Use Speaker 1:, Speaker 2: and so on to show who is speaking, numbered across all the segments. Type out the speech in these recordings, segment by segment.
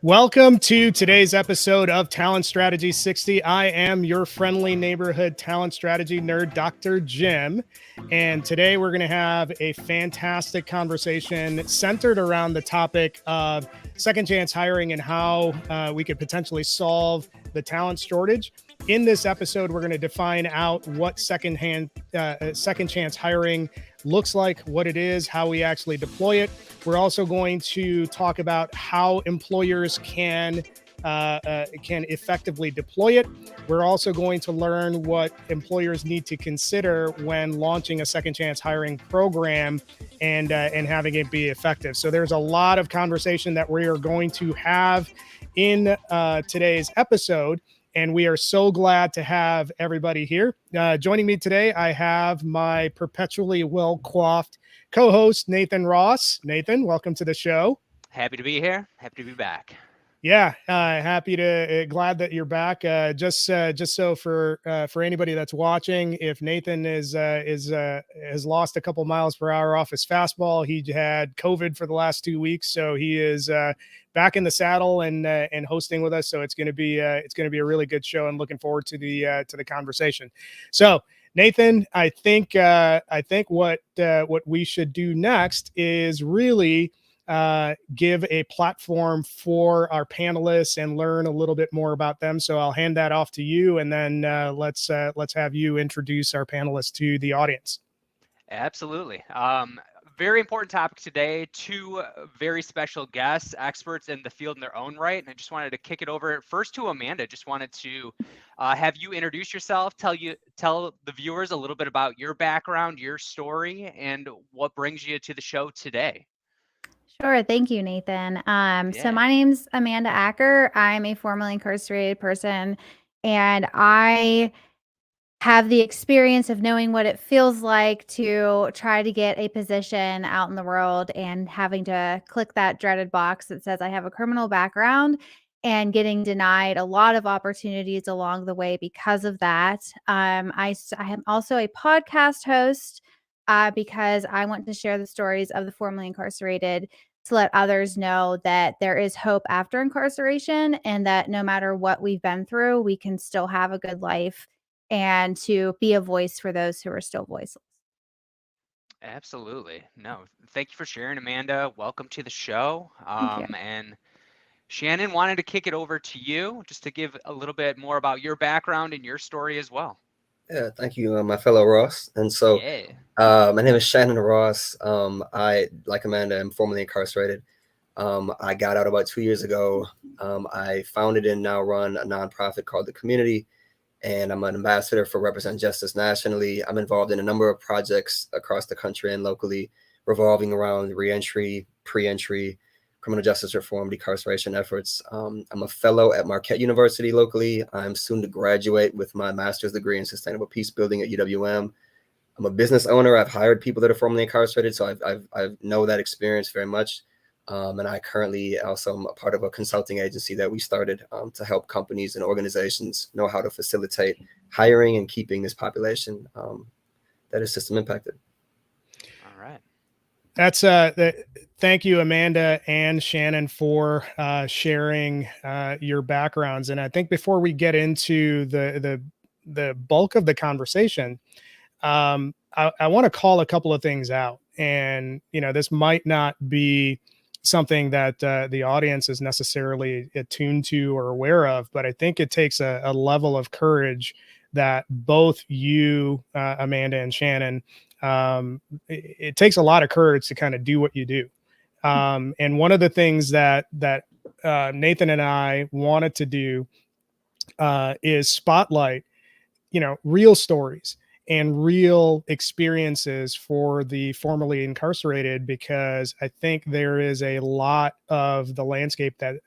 Speaker 1: Welcome to today's episode of Talent Strategy 60. I am your friendly neighborhood talent strategy nerd, Dr. Jim. And today we're going to have a fantastic conversation centered around the topic of second chance hiring and how we could potentially solve the talent shortage. In this episode, we're going to define out what second chance hiring looks like, what it is, how we actually deploy it. We're also going to talk about how employers can effectively deploy it. We're also going to learn what employers need to consider when launching a second chance hiring program and having it be effective. So there's a lot of conversation that we are going to have in today's episode. And we are so glad to have everybody here. Joining me today, I have my perpetually well-coiffed co-host, Nathan Ross. Nathan, welcome to the show.
Speaker 2: Happy to be here. Happy to be back.
Speaker 1: Yeah, glad that you're back. Just so for anybody that's watching, if Nathan has lost a couple miles per hour off his fastball, he had COVID for the last 2 weeks, so he is back in the saddle and hosting with us. So it's going to be a really good show, and looking forward to the conversation. So Nathan, I think what we should do next is really give a platform for our panelists and learn a little bit more about them. So I'll hand that off to you, and then let's have you introduce our panelists to the audience.
Speaker 2: Absolutely. Very important topic today. Two very special guests, experts in the field in their own right. And I just wanted to kick it over first to Amanda. Just wanted to have you introduce yourself, tell the viewers a little bit about your background, your story, and what brings you to the show today.
Speaker 3: Sure. Thank you, Nathan. So
Speaker 2: Yeah.
Speaker 3: my name's Amanda Acker. I'm a formerly incarcerated person, and I have the experience of knowing what it feels like to try to get a position out in the world and having to click that dreaded box that says I have a criminal background and getting denied a lot of opportunities along the way because of that. I am also a podcast host because I want to share the stories of the formerly incarcerated to let others know that there is hope after incarceration and that no matter what we've been through, we can still have a good life and to be a voice for those who are still voiceless.
Speaker 2: Absolutely. No, thank you for sharing, Amanda. Welcome to the show.
Speaker 3: Thank you.
Speaker 2: And Shannon, wanted to kick it over to you just to give a little bit more about your background and your story as well.
Speaker 4: Yeah, thank you, my fellow Ross. And so,
Speaker 2: Yeah.
Speaker 4: my name is Shannon Ross. I, like Amanda, am formerly incarcerated. I got out about 2 years ago. I founded and now run a nonprofit called The Community, and I'm an ambassador for Represent Justice nationally. I'm involved in a number of projects across the country and locally revolving around reentry, pre-entry, criminal justice reform, decarceration efforts. I'm a fellow at Marquette University locally. I'm soon to graduate with my master's degree in sustainable peace building at UWM. I'm a business owner. I've hired people that are formerly incarcerated, so I know that experience very much. And I currently also am a part of a consulting agency that we started to help companies and organizations know how to facilitate hiring and keeping this population that is system impacted.
Speaker 2: All right.
Speaker 1: That's thank you, Amanda and Shannon, for sharing your backgrounds. And I think before we get into the bulk of the conversation, I want to call a couple of things out. And this might not be something that the audience is necessarily attuned to or aware of, but I think it takes a level of courage that both you, Amanda and Shannon, it takes a lot of courage to kind of do what you do. And one of the things that Nathan and I wanted to do is spotlight, real stories and real experiences for the formerly incarcerated, because I think there is a lot of the landscape that's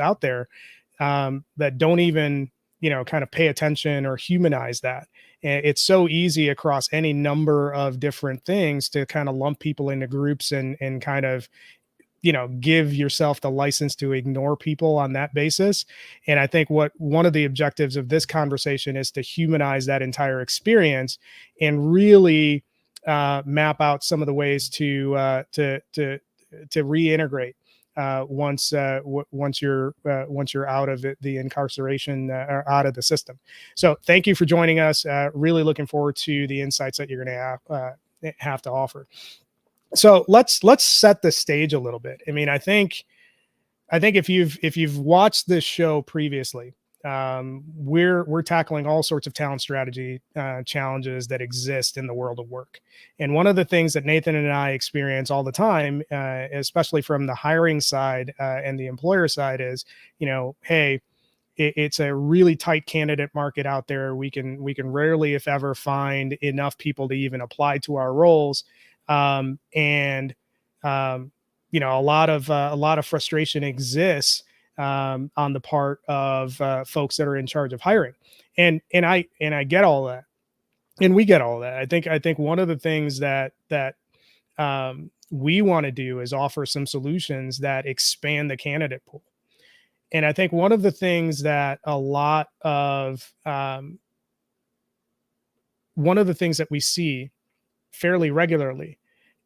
Speaker 1: out there that don't even, kind of pay attention or humanize that. And it's so easy across any number of different things to kind of lump people into groups and kind of, give yourself the license to ignore people on that basis. And I think one of the objectives of this conversation is to humanize that entire experience and really map out some of the ways to reintegrate once you're out of the incarceration or out of the system. So thank you for joining us. Really looking forward to the insights that you're going to have to offer. So let's set the stage a little bit. I mean, I think if you've watched this show previously, we're tackling all sorts of talent strategy challenges that exist in the world of work. And one of the things that Nathan and I experience all the time, especially from the hiring side and the employer side, is, hey, it's a really tight candidate market out there. We can rarely, if ever, find enough people to even apply to our roles. A lot of frustration exists on the part of folks that are in charge of hiring, and I get all that, and we get all that. I think one of the things that we want to do is offer some solutions that expand the candidate pool. And I think one of the things that one of the things that we see fairly regularly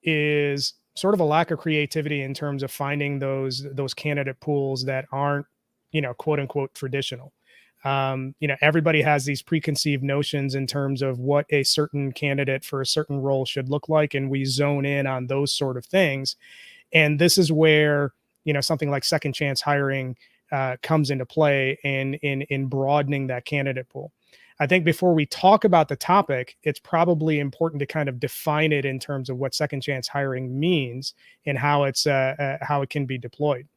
Speaker 1: is sort of a lack of creativity in terms of finding those candidate pools that aren't, quote unquote, traditional. Everybody has these preconceived notions in terms of what a certain candidate for a certain role should look like, and we zone in on those sort of things. And this is where, something like second chance hiring comes into play in broadening that candidate pool. I think before we talk about the topic, it's probably important to kind of define it in terms of what second chance hiring means and how it can be deployed.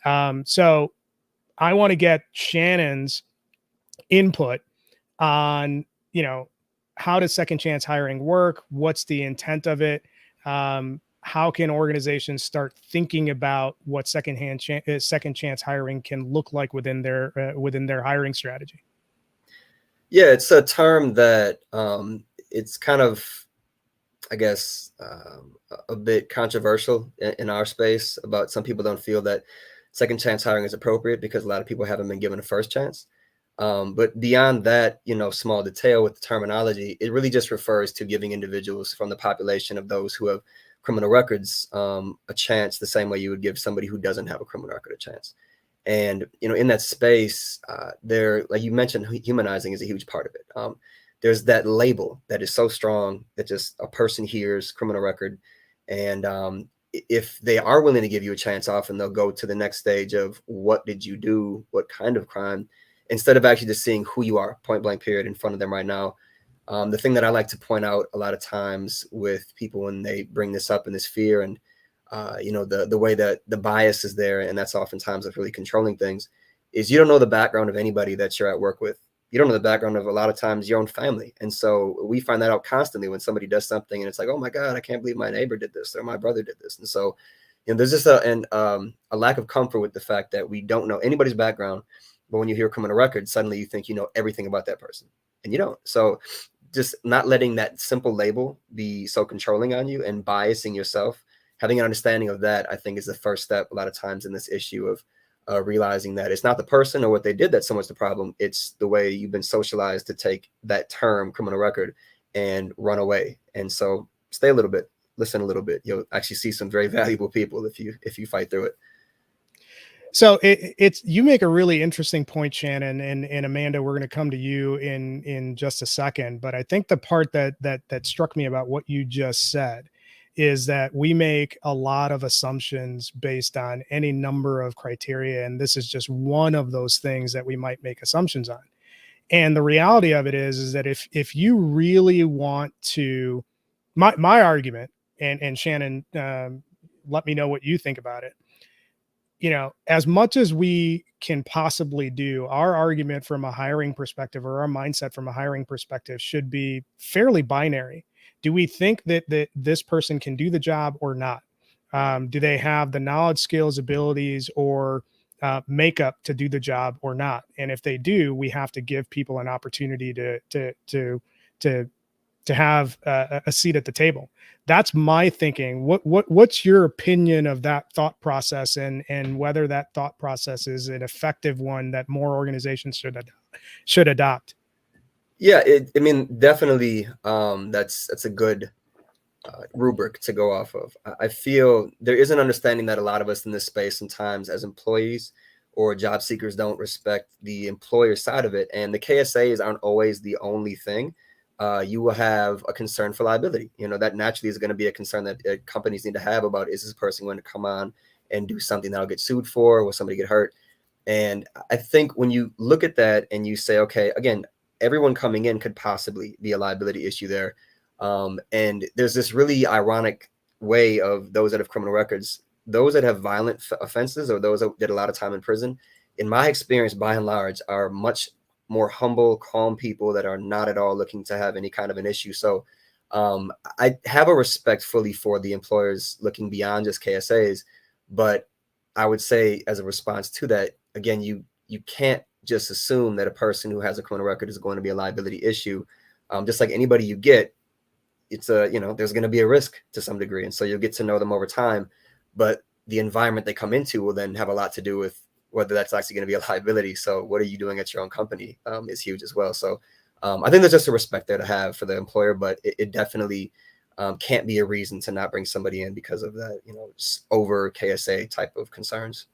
Speaker 1: So I want to get Shannon's input on, how does second chance hiring work? What's the intent of it? How can organizations start thinking about what second chance hiring can look like within their hiring strategy?
Speaker 4: Yeah, it's a term that it's kind of, I guess, a bit controversial in our space. About some people don't feel that second chance hiring is appropriate because a lot of people haven't been given a first chance. But beyond that, small detail with the terminology, it really just refers to giving individuals from the population of those who have criminal records a chance, the same way you would give somebody who doesn't have a criminal record a chance. And, in that space, there, like you mentioned, humanizing is a huge part of it. There's that label that is so strong that just a person hears criminal record. And if they are willing to give you a chance, often they'll go to the next stage of what did you do? What kind of crime? Instead of actually just seeing who you are, point blank period, in front of them right now. The thing that I like to point out a lot of times with people when they bring this up, and this fear and the way that the bias is there, and that's oftentimes what's really controlling things, is you don't know the background of anybody that you're at work with. You don't know the background of a lot of times your own family. And so we find that out constantly when somebody does something and it's like, oh my God, I can't believe my neighbor did this or my brother did this. And so, there's just a lack of comfort with the fact that we don't know anybody's background. But when you hear criminal record, suddenly you think you know everything about that person, and you don't. So just not letting that simple label be so controlling on you and biasing yourself, having an understanding of that, I think, is the first step a lot of times in this issue of realizing that it's not the person or what they did that's so much the problem. It's the way you've been socialized to take that term criminal record and run away. And so stay a little bit, listen a little bit. You'll actually see some very valuable people if you fight through it.
Speaker 1: So it's you make a really interesting point, Shannon, and Amanda, we're going to come to you in just a second. But I think the part that struck me about what you just said is that we make a lot of assumptions based on any number of criteria, and this is just one of those things that we might make assumptions on. And the reality of it is that if you really want to, my argument, and Shannon, let me know what you think about it. As much as we can possibly do, our argument from a hiring perspective, or our mindset from a hiring perspective, should be fairly binary. Do we think that this person can do the job or not? Do they have the knowledge, skills, abilities, or makeup to do the job or not? And if they do, we have to give people an opportunity to have a seat at the table. That's my thinking. What's your opinion of that thought process, and whether that thought process is an effective one that more organizations should adopt?
Speaker 4: Yeah, definitely. That's a good rubric to go off of. I feel there is an understanding that a lot of us in this space sometimes as employees or job seekers don't respect the employer side of it. And the KSAs aren't always the only thing. You will have a concern for liability. You know, that naturally is going to be a concern that companies need to have about, is this person going to come on and do something that I'll get sued for? Will somebody get hurt? And I think when you look at that and you say, okay, again, everyone coming in could possibly be a liability issue there. And there's this really ironic way of those that have criminal records, those that have violent offenses or those that did a lot of time in prison, in my experience, by and large, are much more humble, calm people that are not at all looking to have any kind of an issue. So I have a respect fully for the employers looking beyond just KSAs, but I would say as a response to that, again, you can't just assume that a person who has a criminal record is going to be a liability issue. Just like anybody you get, it's there's going to be a risk to some degree. And so you'll get to know them over time, but the environment they come into will then have a lot to do with whether that's actually going to be a liability. So what are you doing at your own company is huge as well. So I think there's just a respect there to have for the employer, but it definitely can't be a reason to not bring somebody in because of that, over KSA type of concerns.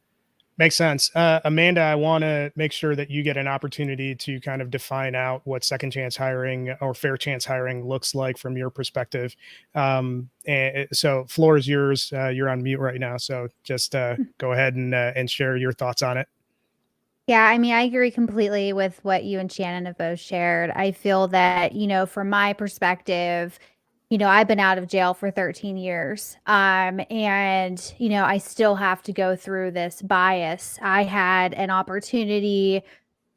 Speaker 1: Makes sense. Amanda, I want to make sure that you get an opportunity to kind of define out what second chance hiring or fair chance hiring looks like from your perspective. And so floor is yours. You're on mute right now. So just go ahead and share your thoughts on it.
Speaker 3: Yeah, I mean, I agree completely with what you and Shannon have both shared. I feel that, from my perspective, I've been out of jail for 13 years. And, I still have to go through this bias. I had an opportunity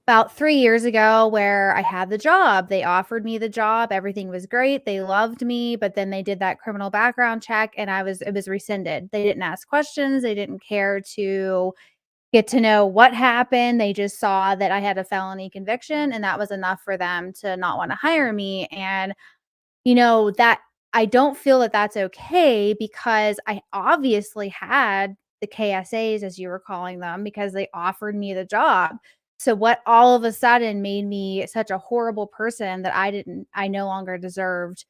Speaker 3: about 3 years ago where I had the job. They offered me the job. Everything was great. They loved me, but then they did that criminal background check and it was rescinded. They didn't ask questions. They didn't care to get to know what happened. They just saw that I had a felony conviction and that was enough for them to not want to hire me. And that I don't feel that that's okay because I obviously had the KSAs, as you were calling them, because they offered me the job. So what all of a sudden made me such a horrible person that I no longer deserved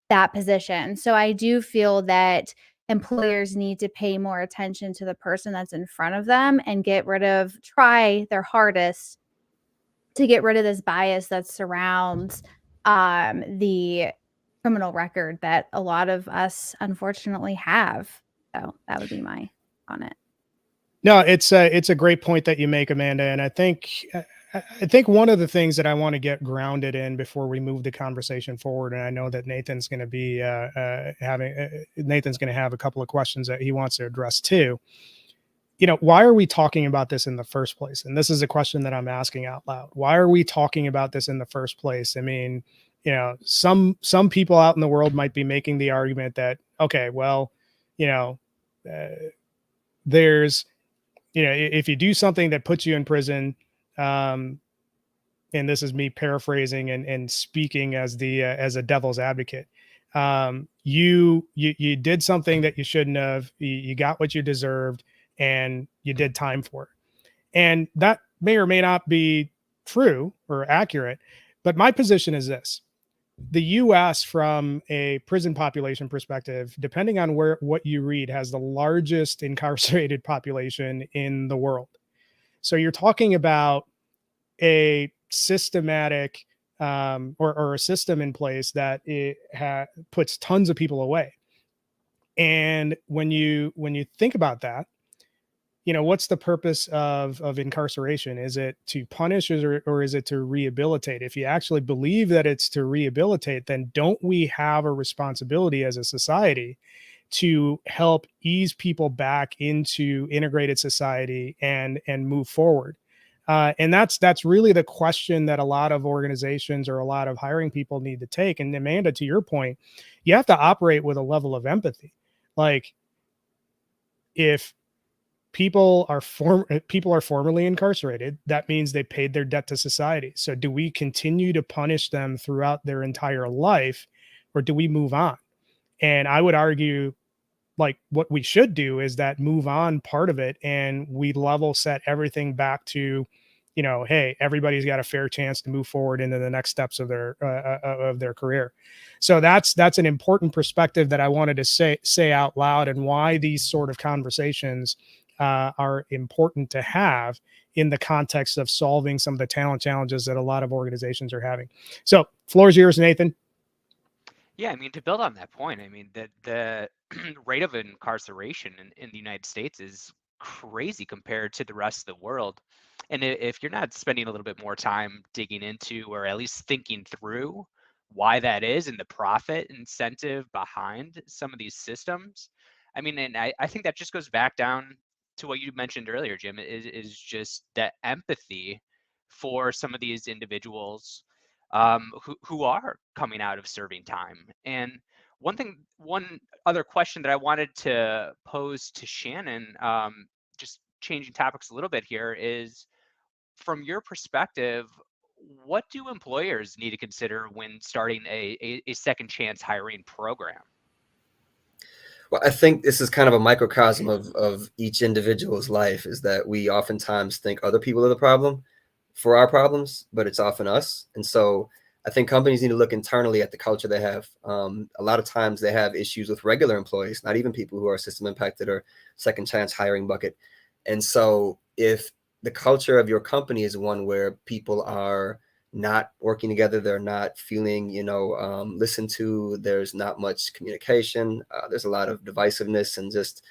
Speaker 3: that position. So I do feel that employers need to pay more attention to the person that's in front of them and try their hardest to get rid of this bias that surrounds the criminal record that a lot of us unfortunately have. So that would be my on it.
Speaker 1: No, it's a great point that you make, Amanda. And I think one of the things that I want to get grounded in before we move the conversation forward, and I know that Nathan's going to be Nathan's going to have a couple of questions that he wants to address too. Why are we talking about this in the first place? And this is a question that I'm asking out loud. Why are we talking about this in the first place? I mean, some people out in the world might be making the argument that, okay, well, there's, if you do something that puts you in prison, and this is me paraphrasing and speaking as a devil's advocate, you did something that you shouldn't have. You got what you deserved, and you did time for it. And that may or may not be true or accurate, but my position is this. The US, from a prison population perspective, depending on what you read, has the largest incarcerated population in the world. So you're talking about a systematic or a system in place that puts tons of people away. And when you think about that, what's the purpose of incarceration? Is it to punish or is it to rehabilitate? If you actually believe that it's to rehabilitate, then don't we have a responsibility as a society to help ease people back into integrated society and move forward? And that's really the question that a lot of organizations or a lot of hiring people need to take. And Amanda, to your point, you have to operate with a level of empathy. Like, if people are formerly incarcerated, that means they paid their debt to society. So do we continue to punish them throughout their entire life, or do we move on? And I would argue, like, what we should do is that move on part of it, and we level set everything back to hey, everybody's got a fair chance to move forward into the next steps of their career. So that's an important perspective that I wanted to say out loud, and why these sort of conversations are important to have in the context of solving some of the talent challenges that a lot of organizations are having. So, floor's yours, Nathan.
Speaker 2: Yeah, I mean, to build on that point, I mean, the rate of incarceration in the United States is crazy compared to the rest of the world. And if you're not spending a little bit more time digging into, or at least thinking through why that is and the profit incentive behind some of these systems, I mean, and I think that just goes back down to what you mentioned earlier, Jim, is just that empathy for some of these individuals who are coming out of serving time. And one other question that I wanted to pose to Shannon, just changing topics a little bit here, is from your perspective, what do employers need to consider when starting a second chance hiring program?
Speaker 4: Well, I think this is kind of a microcosm of each individual's life, is that we oftentimes think other people are the problem for our problems, but it's often us. And so I think companies need to look internally at the culture they have. A lot of times they have issues with regular employees, not even people who are system impacted or second chance hiring bucket. And so if the culture of your company is one where people are not working together, they're not feeling, listened to, there's not much communication, there's a lot of divisiveness and just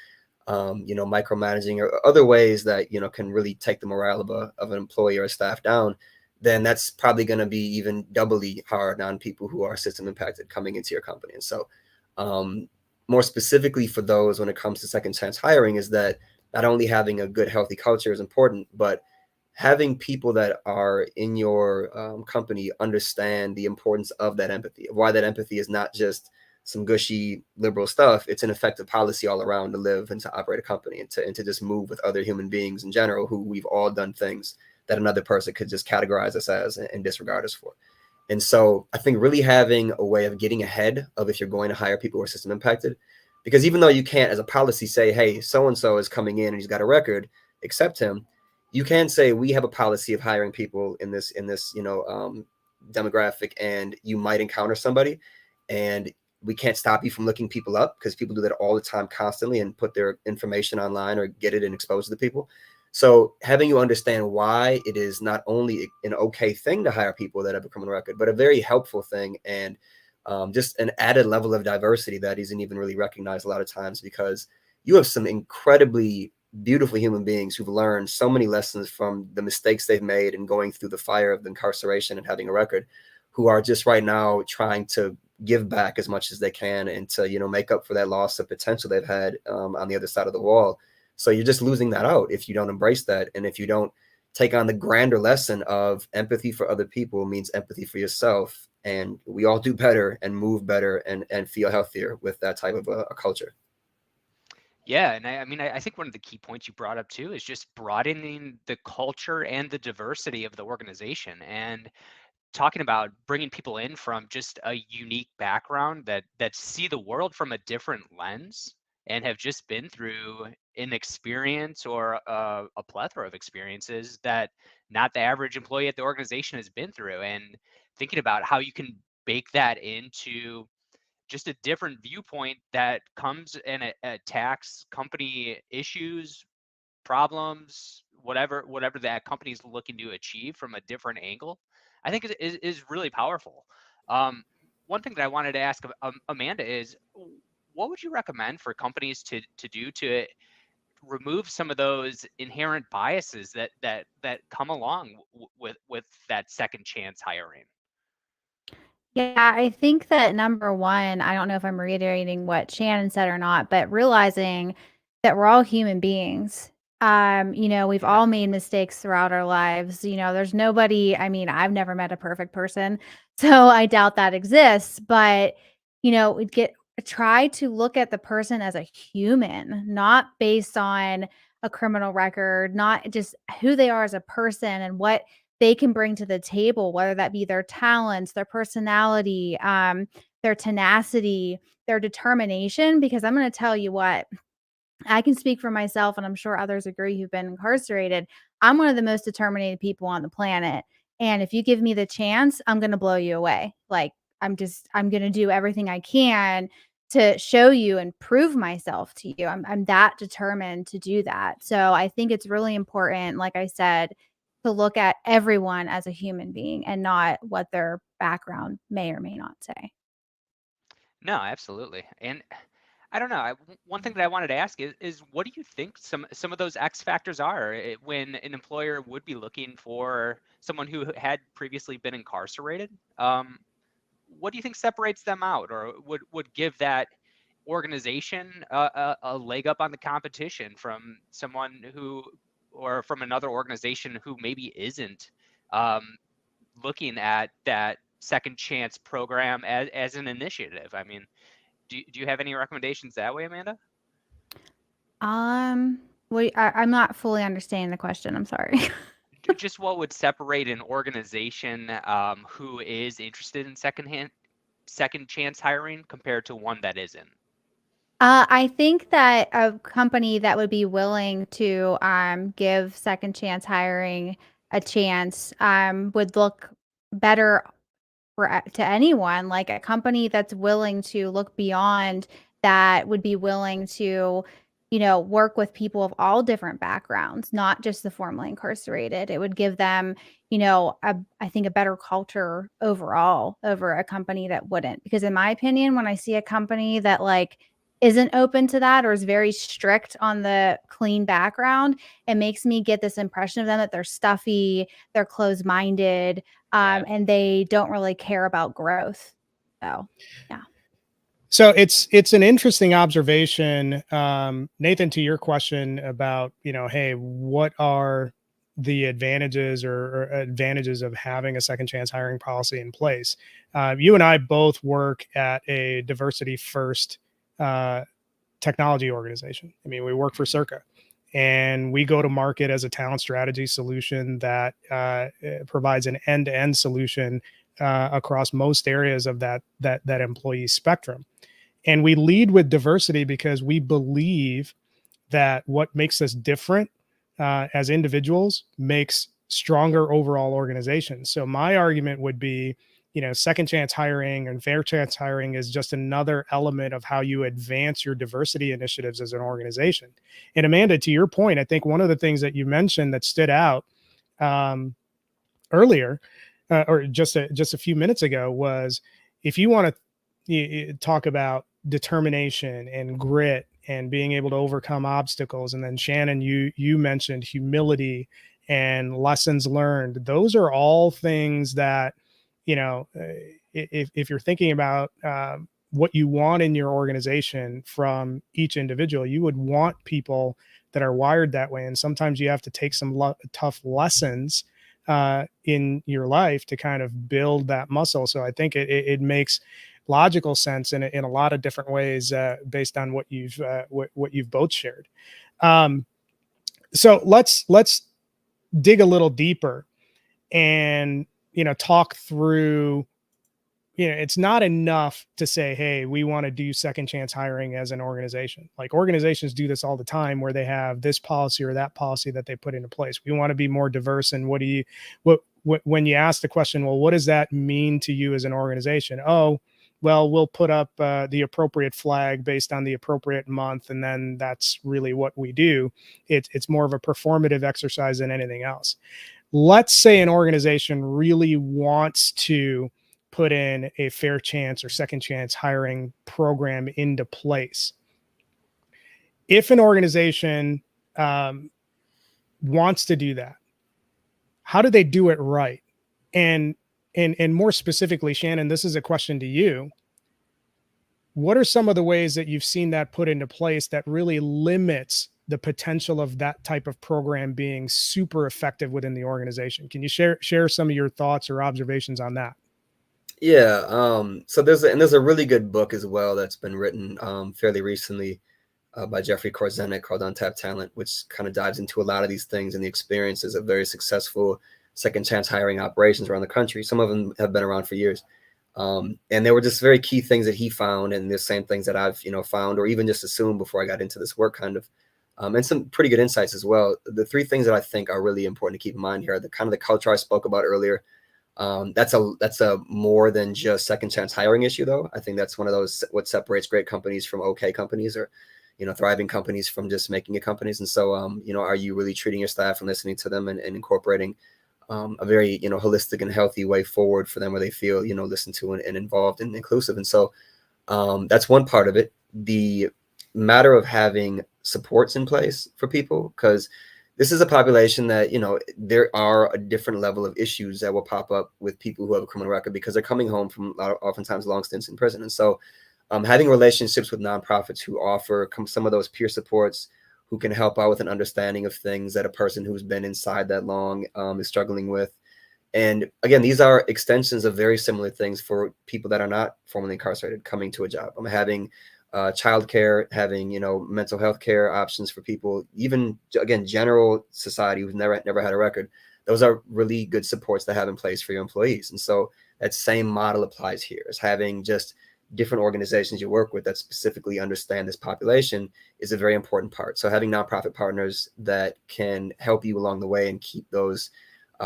Speaker 4: micromanaging or other ways that can really take the morale of an employee or a staff down, then that's probably going to be even doubly hard on people who are system impacted coming into your company. And so more specifically for those, when it comes to second chance hiring, is that not only having a good healthy culture is important, but having people that are in your company understand the importance of that empathy, of why that empathy is not just some gushy liberal stuff. It's an effective policy all around to live and to operate a company, and to just move with other human beings in general, who we've all done things that another person could just categorize us as and disregard us for. And so I think really having a way of getting ahead of, if you're going to hire people who are system impacted, because even though you can't as a policy say, hey, so-and-so is coming in and he's got a record, accept him, you can say, we have a policy of hiring people in this demographic, and you might encounter somebody, and we can't stop you from looking people up, because people do that all the time constantly and put their information online or get it and expose it to people. So having you understand why it is not only an okay thing to hire people that have a criminal record, but a very helpful thing, and just an added level of diversity that isn't even really recognized a lot of times, because you have some incredibly beautiful human beings who've learned so many lessons from the mistakes they've made and going through the fire of the incarceration and having a record, who are just right now trying to give back as much as they can, and to make up for that loss of potential they've had on the other side of the wall. So you're just losing that out if you don't embrace that, and if you don't take on the grander lesson of empathy for other people means empathy for yourself. And we all do better and move better and feel healthier with that type of a culture.
Speaker 2: Yeah, and I mean, I think one of the key points you brought up too is just broadening the culture and the diversity of the organization, and talking about bringing people in from just a unique background that see the world from a different lens and have just been through an experience or a plethora of experiences that not the average employee at the organization has been through, and thinking about how you can bake that into just a different viewpoint that comes and attacks company issues, problems, whatever that company is looking to achieve from a different angle, I think is really powerful. One thing that I wanted to ask Amanda is, what would you recommend for companies to do to remove some of those inherent biases that come along with that second chance hiring?
Speaker 3: Yeah, I think that number one, I don't know if I'm reiterating what Shannon said or not, but realizing that we're all human beings. We've
Speaker 2: Yeah.
Speaker 3: all made mistakes throughout our lives. There's nobody, I mean, I've never met a perfect person, so I doubt that exists, but we try to look at the person as a human, not based on a criminal record, not just who they are as a person and what they can bring to the table, whether that be their talents, their personality, their tenacity, their determination. Because I'm going to tell you what, I can speak for myself, and I'm sure others agree who've been incarcerated. I'm one of the most determined people on the planet. And if you give me the chance, I'm going to blow you away. Like, I'm going to do everything I can to show you and prove myself to you. I'm that determined to do that. So I think it's really important, like I said, to look at everyone as a human being and not what their background may or may not say.
Speaker 2: No, absolutely. And I don't know. One thing that I wanted to ask is what do you think some of those X factors are when an employer would be looking for someone who had previously been incarcerated? What do you think separates them out, or would give that organization a leg up on the competition from someone who, or from another organization who maybe isn't looking at that second chance program as an initiative? I mean, do you have any recommendations that way, Amanda?
Speaker 3: I'm not fully understanding the question. I'm sorry.
Speaker 2: Just what would separate an organization who is interested in second chance hiring compared to one that isn't?
Speaker 3: I think that a company that would be willing to give second chance hiring a chance would look better to anyone. Like a company that's willing to look beyond that would be willing to, work with people of all different backgrounds, not just the formerly incarcerated. It would give them, I think a better culture overall over a company that wouldn't. Because in my opinion, when I see a company that like isn't open to that or is very strict on the clean background, it makes me get this impression of them that they're stuffy, they're closed-minded,
Speaker 2: Yeah.
Speaker 3: and they don't really care about growth. So, yeah.
Speaker 1: So it's an interesting observation, Nathan, to your question about, hey, what are the advantages or advantages of having a second chance hiring policy in place? You and I both work at a diversity first technology organization. I mean, we work for Circa, and we go to market as a talent strategy solution that provides an end-to-end solution across most areas of that employee spectrum. And we lead with diversity because we believe that what makes us different as individuals makes stronger overall organizations. So my argument would be, second chance hiring and fair chance hiring is just another element of how you advance your diversity initiatives as an organization. And Amanda, to your point, I think one of the things that you mentioned that stood out earlier, or just a few minutes ago, was if you want to talk about determination and grit and being able to overcome obstacles, and then Shannon, you mentioned humility and lessons learned. Those are all things that, if you're thinking about what you want in your organization from each individual, you would want people that are wired that way. And sometimes you have to take some tough lessons in your life to kind of build that muscle. So I think it makes logical sense in a lot of different ways based on what you've both shared. So let's dig a little deeper and talk through. It's not enough to say, hey, we want to do second chance hiring as an organization. Like organizations do this all the time where they have this policy or that policy that they put into place. We want to be more diverse. And when you ask the question, well, what does that mean to you as an organization? Oh, well, we'll put up the appropriate flag based on the appropriate month. And then that's really what we do. It's more of a performative exercise than anything else. Let's say an organization really wants to put in a fair chance or second chance hiring program into place. If an organization wants to do that, how do they do it right? And more specifically, Shannon, this is a question to you. What are some of the ways that you've seen that put into place that really limits the potential of that type of program being super effective within the organization? Can you share some of your thoughts or observations on that?
Speaker 4: Yeah. So there's a really good book as well that's been written fairly recently by Jeffrey Korzenik called Untapped Talent, which kind of dives into a lot of these things and the experiences of very successful second chance hiring operations around the country. Some of them have been around for years. And there were just very key things that he found, and the same things that I've, found or even just assumed before I got into this work kind of, and some pretty good insights as well. The three things that I think are really important to keep in mind here are the kind of the culture I spoke about earlier. That's a more than just second chance hiring issue, though. I think that's one of those what separates great companies from okay companies, or thriving companies from just making it companies. And so, are you really treating your staff and listening to them and incorporating a very holistic and healthy way forward for them, where they feel listened to and involved and inclusive. And so that's one part of it. The matter of having supports in place for people, because this is a population that there are a different level of issues that will pop up with people who have a criminal record, because they're coming home from oftentimes long stints in prison. And so having relationships with nonprofits who offer some of those peer supports, who can help out with an understanding of things that a person who's been inside that long is struggling with. And again, these are extensions of very similar things for people that are not formally incarcerated coming to a job. I'm having childcare, having mental health care options for people, even again general society who's never had a record. Those are really good supports to have in place for your employees. And so that same model applies here, as having just different organizations you work with that specifically understand this population is a very important part. So having nonprofit partners that can help you along the way and keep those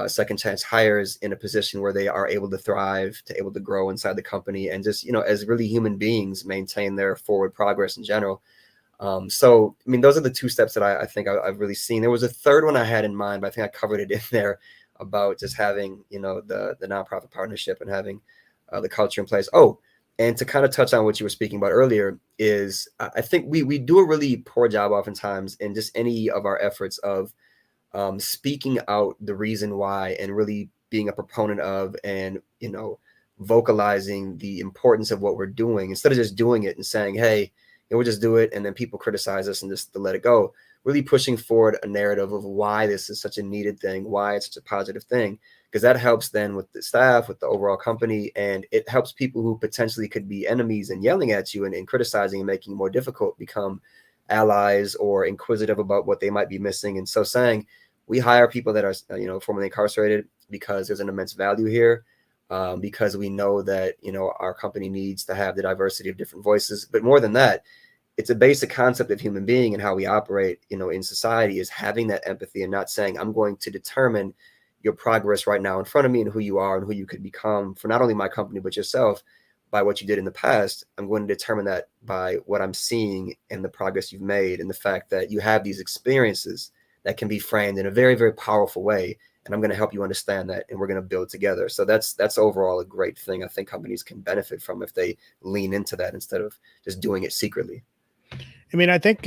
Speaker 4: second chance hires in a position where they are able to thrive, to able to grow inside the company, and just as really human beings maintain their forward progress in general. So I mean, those are the two steps that I think I've really seen. There was a third one I had in mind, but I think I covered it in there, about just having the nonprofit partnership and having the culture in place. Oh, and to kind of touch on what you were speaking about earlier, is I think we do a really poor job oftentimes in just any of our efforts of speaking out the reason why, and really being a proponent of, and vocalizing the importance of what we're doing, instead of just doing it and saying, hey, we'll just do it, and then people criticize us and just to let it go. Really pushing forward a narrative of why this is such a needed thing, why it's such a positive thing, because that helps then with the staff, with the overall company, and it helps people who potentially could be enemies and yelling at you and criticizing and making it more difficult become allies or inquisitive about what they might be missing. And so saying, we hire people that are formerly incarcerated because there's an immense value here, because we know that our company needs to have the diversity of different voices. But more than that, it's a basic concept of human being and how we operate in society, is having that empathy and not saying, I'm going to determine your progress right now in front of me and who you are and who you could become for not only my company but yourself by what you did in the past. I'm going to determine that by what I'm seeing and the progress you've made, and the fact that you have these experiences that can be framed in a very, very powerful way. And I'm going to help you understand that, and we're going to build together. So that's overall a great thing I think companies can benefit from if they lean into that instead of just doing it secretly.
Speaker 1: I mean, I think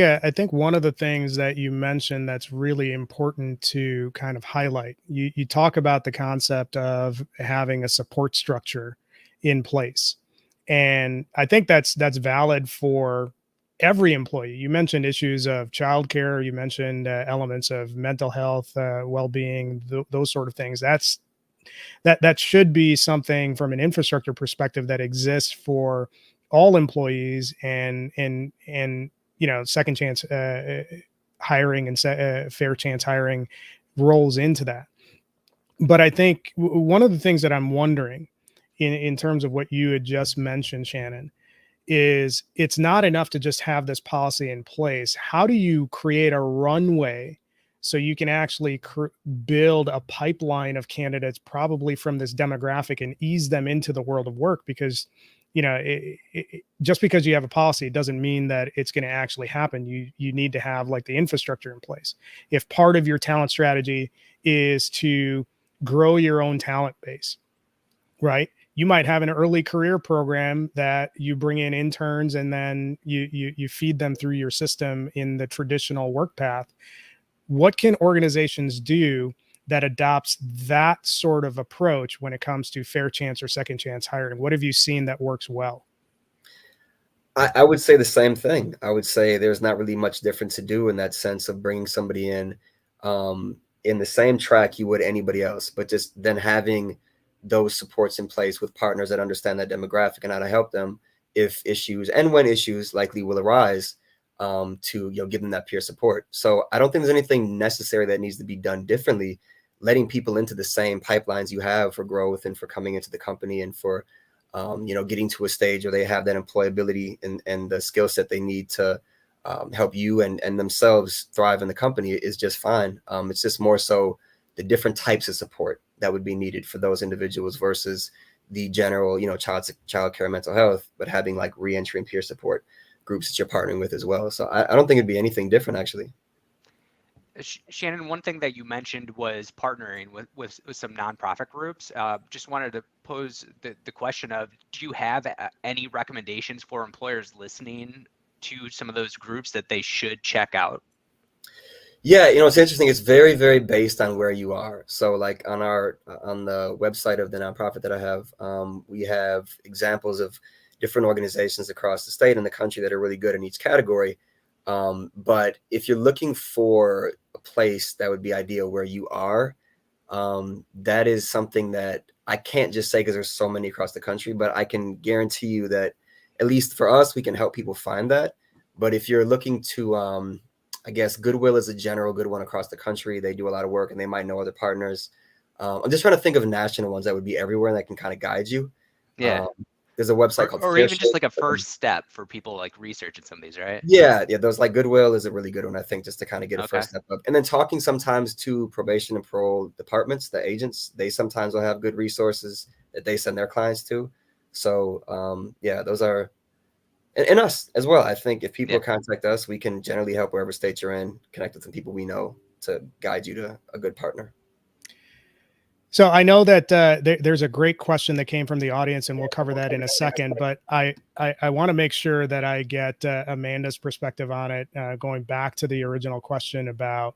Speaker 1: one of the things that you mentioned that's really important to kind of highlight, you talk about the concept of having a support structure in place. And I think that's valid for every employee. You mentioned issues of childcare, you mentioned elements of mental health, well-being, those sort of things. That should be something from an infrastructure perspective that exists for all employees, and second chance hiring and fair chance hiring rolls into that. But I think one of the things that I'm wondering in terms of what you had just mentioned, Shannon, is it's not enough to just have this policy in place. How do you create a runway so you can actually build a pipeline of candidates, probably from this demographic, and ease them into the world of work? Because just because you have a policy, it doesn't mean that it's going to actually happen. You need to have like the infrastructure in place. If part of your talent strategy is to grow your own talent base, right? You might have an early career program that you bring in interns, and then you feed them through your system in the traditional work path. What can organizations do that adopts that sort of approach when it comes to fair chance or second chance hiring? What have you seen that works well?
Speaker 4: I would say the same thing. I would say there's not really much different to do in that sense of bringing somebody in the same track you would anybody else, but just then having those supports in place with partners that understand that demographic and how to help them if issues, and when issues likely will arise, to give them that peer support. So I don't think there's anything necessary that needs to be done differently. Letting people into the same pipelines you have for growth and for coming into the company and for getting to a stage where they have that employability and the skill set they need to help you and themselves thrive in the company is just fine. It's just more so the different types of support that would be needed for those individuals versus the general, child care, mental health, but having like reentry and peer support groups that you're partnering with as well. So I don't think it'd be anything different, actually.
Speaker 2: Shannon, one thing that you mentioned was partnering with some nonprofit groups. Just wanted to pose the question of, do you have any recommendations for employers listening to some of those groups that they should check out?
Speaker 4: Yeah, it's interesting. It's very, very based on where you are. So like on the website of the nonprofit that I have, we have examples of different organizations across the state and the country that are really good in each category. But if you're looking for a place that would be ideal where you are, that is something that I can't just say because there's so many across the country, but I can guarantee you that at least for us, we can help people find that. But if you're looking to, I guess Goodwill is a general good one across the country. They do a lot of work and they might know other partners. I'm just trying to think of national ones that would be everywhere and that can kind of guide you.
Speaker 2: Yeah.
Speaker 4: There's a website called
Speaker 2: or even just like a first step for people like researching some of these, right?
Speaker 4: Yeah. Those like Goodwill is a really good one, I think, just to kind of get a
Speaker 2: Okay.
Speaker 4: first step up. And then talking sometimes to probation and parole departments, the agents, they sometimes will have good resources that they send their clients to. So those are, and us as well. I think if people contact us, we can generally help wherever state you're in, connect with some people we know to guide you to a good partner.
Speaker 1: So I know that there's a great question that came from the audience, and we'll cover that in a second. But I want to make sure that I get Amanda's perspective on it, going back to the original question about,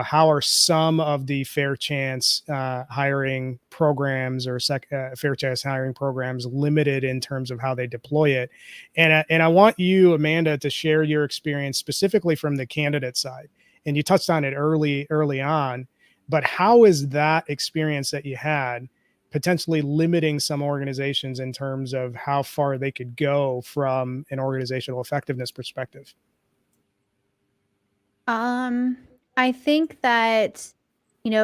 Speaker 1: how are some of the fair chance hiring programs or fair chance hiring programs limited in terms of how they deploy it? And I want you, Amanda, to share your experience specifically from the candidate side. And you touched on it early on. But how is that experience that you had potentially limiting some organizations in terms of how far they could go from an organizational effectiveness perspective?
Speaker 3: I think that,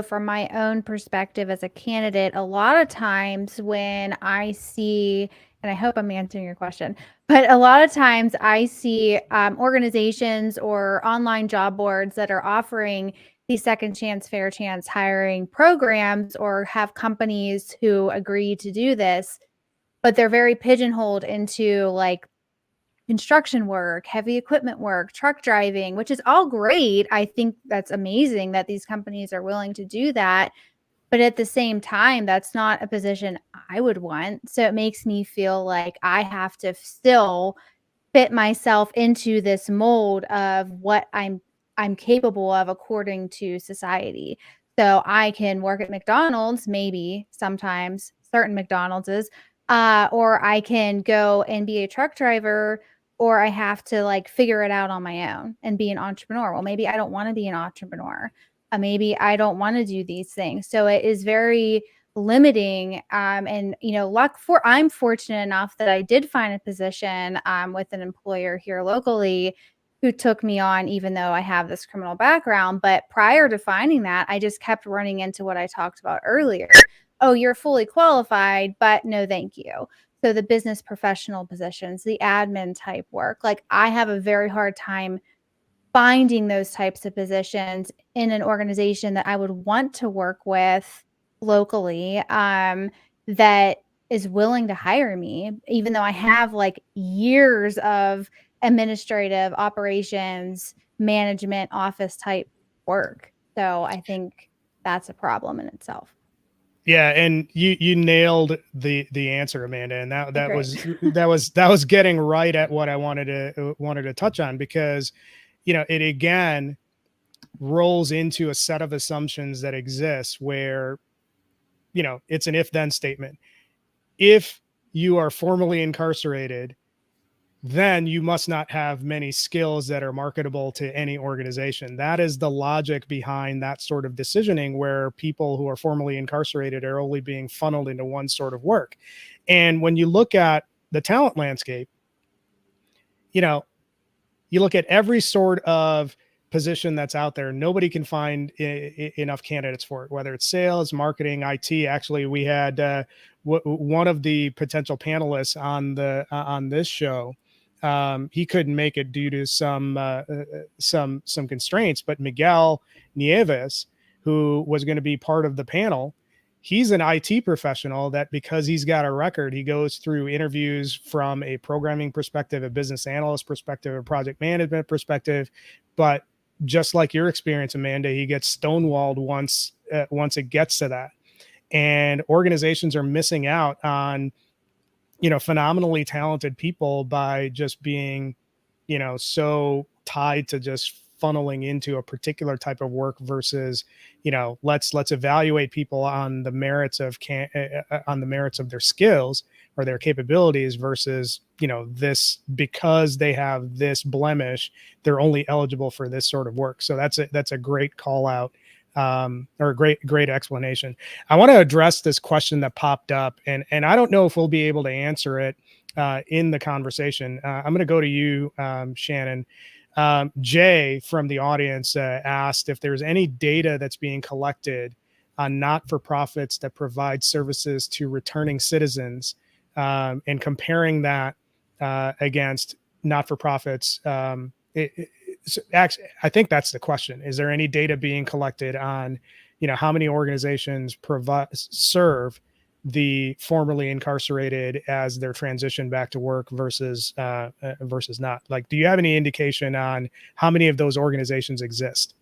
Speaker 3: from my own perspective as a candidate, a lot of times when I see, and I hope I'm answering your question, but a lot of times I see organizations or online job boards that are offering these second chance, fair chance hiring programs or have companies who agree to do this, but they're very pigeonholed into like construction work, heavy equipment work, truck driving, which is all great. I think that's amazing that these companies are willing to do that. But at the same time, that's not a position I would want. So it makes me feel like I have to still fit myself into this mold of what I'm capable of according to society. So I can work at McDonald's, maybe sometimes certain McDonald's, or I can go and be a truck driver, or I have to like figure it out on my own and be an entrepreneur. Well, maybe I don't want to be an entrepreneur. Maybe I don't want to do these things. So it is very limiting. And I'm fortunate enough that I did find a position with an employer here locally who took me on, even though I have this criminal background. But prior to finding that, I just kept running into what I talked about earlier. Oh, you're fully qualified, but no, thank you. So the business professional positions, the admin type work, like I have a very hard time finding those types of positions in an organization that I would want to work with locally, that is willing to hire me, even though I have like years of administrative operations, management, office type work. So I think that's a problem in itself.
Speaker 1: Yeah, and you nailed the answer, Amanda, and that
Speaker 3: Great.
Speaker 1: was getting right at what I wanted to touch on, because it again rolls into a set of assumptions that exists where it's an if then statement. If you are formally incarcerated, then you must not have many skills that are marketable to any organization. That is the logic behind that sort of decisioning, where people who are formally incarcerated are only being funneled into one sort of work. And when you look at the talent landscape, you look at every sort of position that's out there. Nobody can find enough candidates for it, whether it's sales, marketing, IT. Actually, we had one of the potential panelists on this show. He couldn't make it due to some constraints, but Miguel Nieves, who was going to be part of the panel, he's an IT professional that, because he's got a record, he goes through interviews from a programming perspective, a business analyst perspective, a project management perspective. But just like your experience, Amanda, he gets stonewalled once it gets to that. And organizations are missing out on, phenomenally talented people by just being, so tied to just funneling into a particular type of work versus, let's evaluate people on the merits of their skills or their capabilities versus, this, because they have this blemish, they're only eligible for this sort of work. So that's a great call out, or a great explanation. I want to address this question that popped up, and I don't know if we'll be able to answer it in the conversation. I'm going to go to you, Shannon. Jay from the audience asked if there's any data that's being collected on not-for-profits that provide services to returning citizens, and comparing that against not-for-profits. So actually, I think that's the question. Is there any data being collected on, how many organizations serve the formerly incarcerated as their transition back to work versus not? Like, do you have any indication on how many of those organizations exist?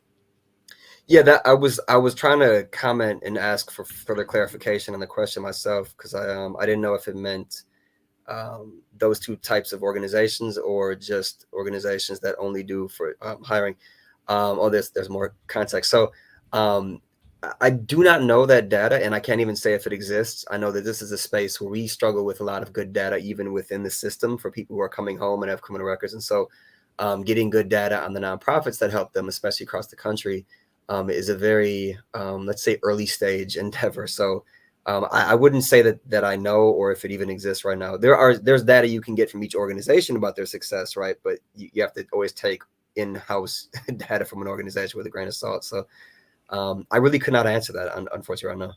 Speaker 4: Yeah, that I was trying to comment and ask for further clarification on the question myself, because I didn't know if it meant those two types of organizations or just organizations that only do for hiring. There's more context. So I do not know that data, and I can't even say if it exists. I know that this is a space where we struggle with a lot of good data, even within the system, for people who are coming home and have criminal records. And so getting good data on the nonprofits that help them, especially across the country, is a very, let's say, early stage endeavor. So I wouldn't say that I know, or if it even exists right now. There's data you can get from each organization about their success, right? But you have to always take in-house data from an organization with a grain of salt. So I really could not answer that, unfortunately, right now.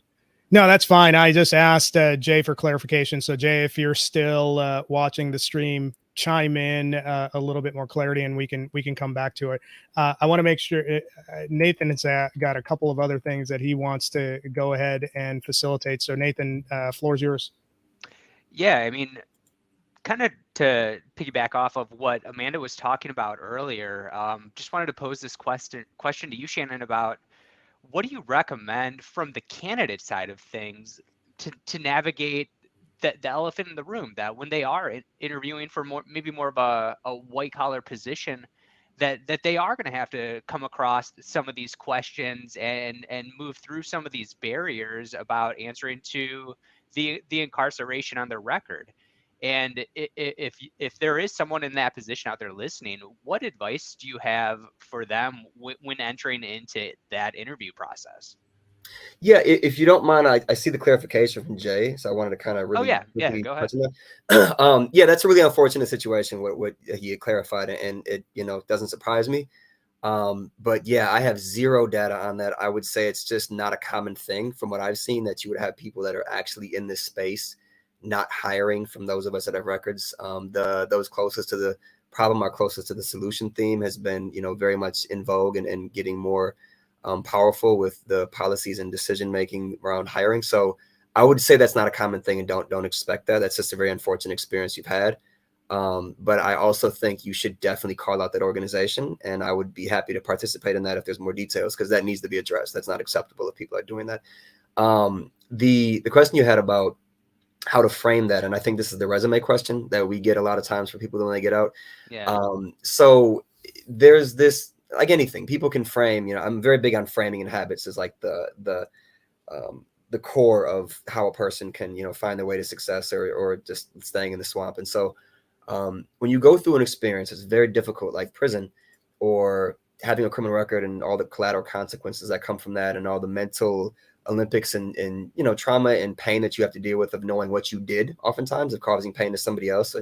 Speaker 1: No, that's fine. I just asked Jay for clarification. So Jay, if you're still watching the stream, chime in a little bit more clarity, and we can come back to it. I want to make sure Nathan has got a couple of other things that he wants to go ahead and facilitate. So Nathan, floor's yours.
Speaker 2: Yeah, I mean, kind of to piggyback off of what Amanda was talking about earlier, just wanted to pose this question to you, Shannon, about what do you recommend from the candidate side of things to navigate the elephant in the room, that when they are interviewing for maybe more of a white collar position, that they are going to have to come across some of these questions and move through some of these barriers about answering to the incarceration on their record. And if there is someone in that position out there listening, what advice do you have for them when entering into that interview process?
Speaker 4: Yeah, if you don't mind, I see the clarification from Jay, so I wanted to kind of really
Speaker 2: go ahead.
Speaker 4: Yeah, that's a really unfortunate situation what he had clarified, and it doesn't surprise me. But yeah, I have zero data on that. I would say it's just not a common thing from what I've seen, that you would have people that are actually in this space not hiring from those of us that have records. Those closest to the problem are closest to the solution theme has been, very much in vogue and getting more powerful with the policies and decision making around hiring. So I would say that's not a common thing, and don't expect that. That's just a very unfortunate experience you've had. But I also think you should definitely call out that organization, and I would be happy to participate in that if there's more details, because that needs to be addressed. That's not acceptable if people are doing that. The question you had about how to frame that, and I think this is the resume question that we get a lot of times for people when they get out.
Speaker 2: Yeah.
Speaker 4: So there's this, like anything, people can frame. I'm very big on framing, and habits is like the core of how a person can find their way to success or just staying in the swamp. And so when you go through an experience, it's very difficult, like prison or having a criminal record and all the collateral consequences that come from that, and all the mental Olympics and trauma and pain that you have to deal with, of knowing what you did, oftentimes of causing pain to somebody else.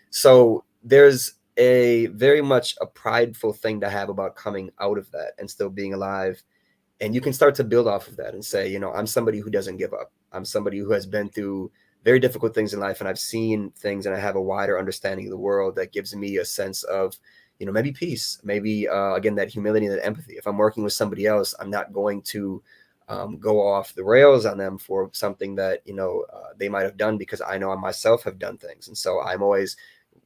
Speaker 4: So there's a very much a prideful thing to have about coming out of that and still being alive. And you can start to build off of that and say, you know, I'm somebody who doesn't give up. I'm somebody who has been through very difficult things in life, and I've seen things, and I have a wider understanding of the world that gives me a sense of, you know, maybe peace, maybe again, that humility and that empathy. If I'm working with somebody else, I'm not going to go off the rails on them for something that, you know, they might have done, because I know I myself have done things. And so I'm always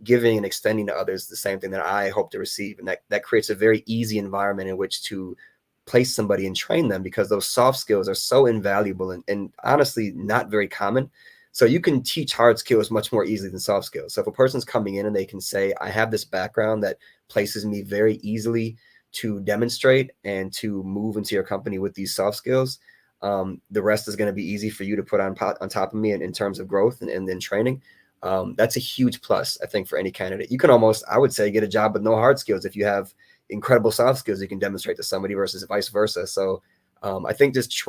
Speaker 4: giving and extending to others the same thing that I hope to receive. And that creates a very easy environment in which to place somebody and train them, because those soft skills are so invaluable and honestly not very common. So you can teach hard skills much more easily than soft skills. So if a person's coming in and they can say, I have this background that places me very easily to demonstrate and to move into your company with these soft skills, the rest is going to be easy for you to put on top of me in terms of growth and then training. That's a huge plus, I think, for any candidate. You can almost, I would say, get a job with no hard skills if you have incredible soft skills you can demonstrate to somebody versus vice versa. So I think just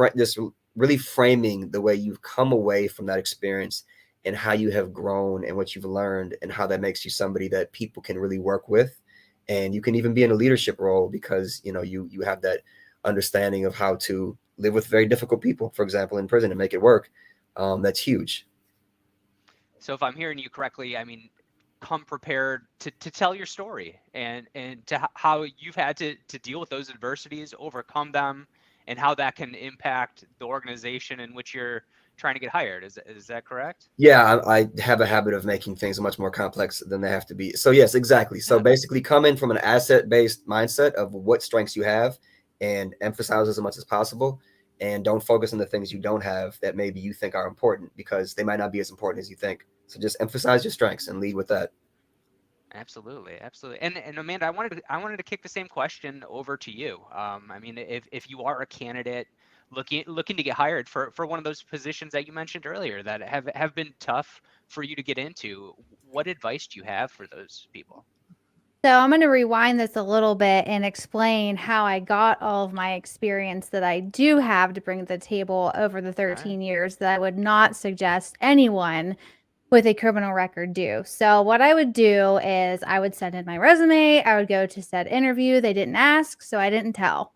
Speaker 4: really framing the way you've come away from that experience and how you have grown and what you've learned and how that makes you somebody that people can really work with. And you can even be in a leadership role because, you know, you have that understanding of how to live with very difficult people, for example, in prison, and make it work. That's huge.
Speaker 2: So if I'm hearing you correctly, I mean, come prepared to tell your story and to how you've had to deal with those adversities, overcome them, and how that can impact the organization in which you're trying to get hired. Is that correct?
Speaker 4: Yeah, I have a habit of making things much more complex than they have to be. So yes, exactly. So basically come in from an asset-based mindset of what strengths you have and emphasize as much as possible. And don't focus on the things you don't have that maybe you think are important, because they might not be as important as you think. So just emphasize your strengths and lead with that.
Speaker 2: Absolutely, absolutely. And Amanda, I wanted to kick the same question over to you. I mean, if you are a candidate looking to get hired for one of those positions that you mentioned earlier that have been tough for you to get into, what advice do you have for those people?
Speaker 3: So I'm going to rewind this a little bit and explain how I got all of my experience that I do have to bring to the table over the 13 years that I would not suggest anyone with a criminal record do. So what I would do is I would send in my resume. I would go to said interview. They didn't ask, so I didn't tell.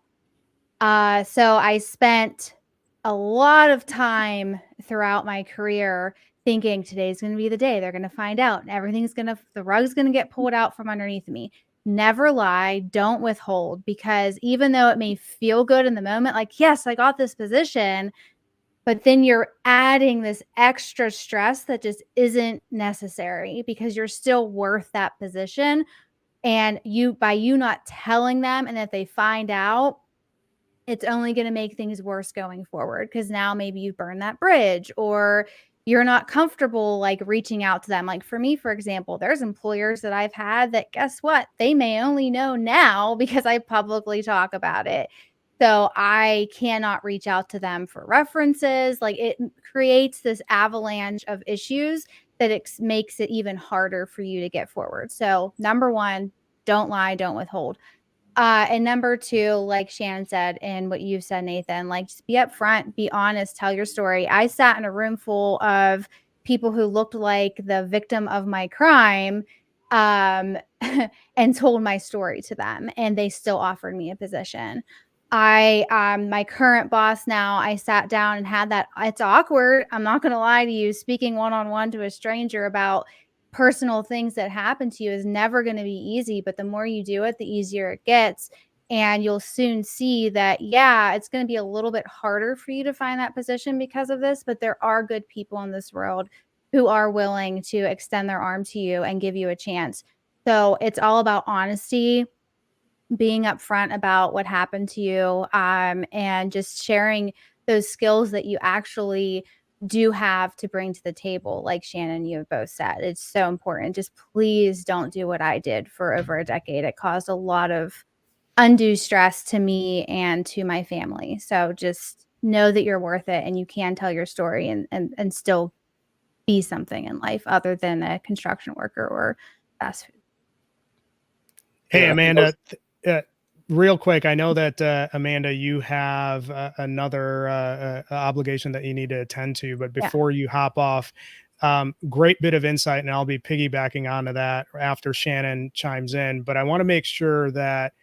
Speaker 3: So I spent a lot of time throughout my career thinking today's going to be the day they're going to find out, and the rug's going to get pulled out from underneath me. Never lie, don't withhold, because even though it may feel good in the moment, like, yes, I got this position, but then you're adding this extra stress that just isn't necessary, because you're still worth that position. And by you not telling them, and if they find out, it's only going to make things worse going forward, because now maybe you burn that bridge, or you're not comfortable like reaching out to them. Like for me, for example, there's employers that I've had that, guess what? They may only know now because I publicly talk about it. So I cannot reach out to them for references. Like it creates this avalanche of issues that makes it even harder for you to get forward. So number one, don't lie, don't withhold. And number two, like Shannon said, and what you said, Nathan, like just be upfront, be honest, tell your story. I sat in a room full of people who looked like the victim of my crime, and told my story to them, and they still offered me a position. My current boss now, I sat down and had that. It's awkward. I'm not going to lie to you. Speaking one-on-one to a stranger about personal things that happen to you is never going to be easy, but the more you do it, the easier it gets. And you'll soon see that, yeah, it's going to be a little bit harder for you to find that position because of this, but there are good people in this world who are willing to extend their arm to you and give you a chance. So it's all about honesty, being upfront about what happened to you, and just sharing those skills that you actually do have to bring to the table. Like Shannon, you have both said, it's so important. Just please don't do what I did for over a decade. It caused a lot of undue stress to me and to my family. So just know that you're worth it, and you can tell your story and still be something in life other than a construction worker or fast food.
Speaker 1: Hey, Amanda, real quick, I know that Amanda, you have another obligation that you need to attend to, but before you hop off, Great bit of insight, and I'll be piggybacking onto that after Shannon chimes in. But I want to make sure that